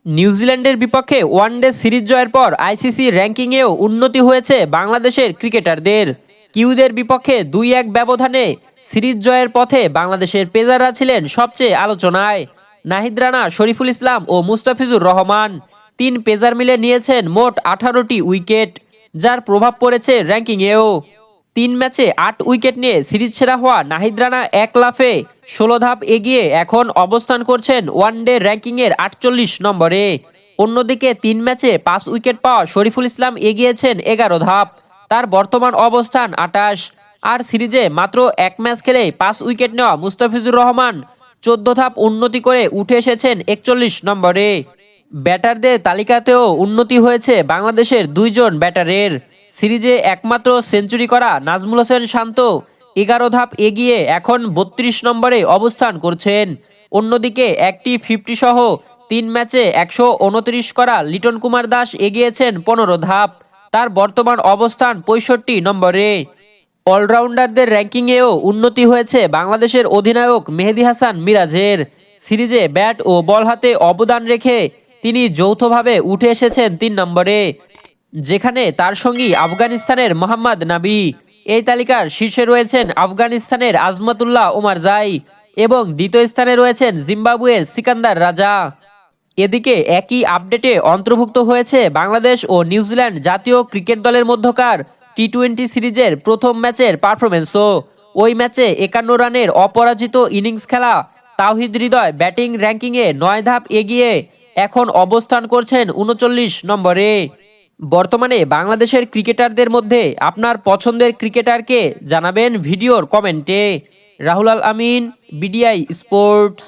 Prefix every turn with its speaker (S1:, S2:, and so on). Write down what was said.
S1: নিউজিল্যান্ডের বিপক্ষে one day series জয়ের পর আইসিসি র্যাঙ্কিংয়েও উন্নতি হয়েছে বাংলাদেশের ক্রিকেটারদের। কিউদের বিপক্ষে ২-১ ব্যবধানে সিরিজ জয়ের পথে বাংলাদেশের পেসাররা ছিলেন সবচেয়ে আলোচনায়। নাহিদ রানা, শরীফুল ইসলাম ও মুস্তাফিজুর রহমান তিন পেসার মিলে নিয়েছেন মোট ১৮টি উইকেট, যার প্রভাব পড়েছে র্যাঙ্কিংয়েও। ৩ ম্যাচে ৮ উইকেট নিয়ে সিরিজ সেরা হওয়া নাহিদ রানা এক লাফে ১৬ ধাপ এগিয়ে এখন অবস্থান করছেন ওয়ানডে র্যাঙ্কিংয়ের ৪৮ নম্বরে। অন্যদিকে ৩ ম্যাচে ৫ উইকেট পাওয়া শরীফুল ইসলাম এগিয়েছেন ১১ ধাপ, তার বর্তমান অবস্থান ২৮। আর সিরিজে মাত্র এক ম্যাচ খেলেই ৫ উইকেট নেওয়া মুস্তাফিজুর রহমান ১৪ ধাপ উন্নতি করে উঠে এসেছেন ৪১ নম্বরে। ব্যাটারদের তালিকাতেও উন্নতি হয়েছে বাংলাদেশের দুইজন ব্যাটারের। সিরিজে একমাত্র সেঞ্চুরি করা নাজমুল হোসেন শান্ত ১১ ধাপ এগিয়ে এখন ৩২ নম্বরে অবস্থান করছেন। অন্যদিকে একটি 50 সহ ৩ ম্যাচে ১২৯ করা লিটন কুমার দাস এগিয়েছেন ১৫ ধাপ, তার বর্তমান অবস্থান ৬৫ নম্বরে। অলরাউন্ডারদের র্যাঙ্কিংয়েও উন্নতি হয়েছে বাংলাদেশের অধিনায়ক মেহেদী হাসান মিরাজের। সিরিজে ব্যাট ও বল হাতে অবদান রেখে তিনি যৌথভাবে উঠে এসেছেন ৩ নম্বরে, যেখানে তার সঙ্গী আফগানিস্তানের মোহাম্মদ নাবি। এই তালিকার শীর্ষে রয়েছেন আফগানিস্তানের আজমতুল্লাহ ওমারজাই এবং দ্বিতীয় স্থানে রয়েছেন জিম্বাবুয়ের সিকান্দার রাজা। এদিকে একই আপডেটে অন্তর্ভুক্ত হয়েছে বাংলাদেশ ও নিউজিল্যান্ড জাতীয় ক্রিকেট দলের মধ্যকার টি-২০ সিরিজের প্রথম ম্যাচের পারফরমেন্সও। ওই ম্যাচে ৫১ রানের অপরাজিত ইনিংস খেলা তাওহিদ হৃদয় ব্যাটিং র্যাঙ্কিংয়ে ৯ ধাপ এগিয়ে এখন অবস্থান করছেন ৩৯ নম্বরে। বর্তমানে বাংলাদেশের ক্রিকেটারদের মধ্যে আপনার পছন্দের ক্রিকেটারকে জানাবেন ভিডিওর কমেন্টে। রাহুল আল আমিন, বিডিআই স্পোর্টস।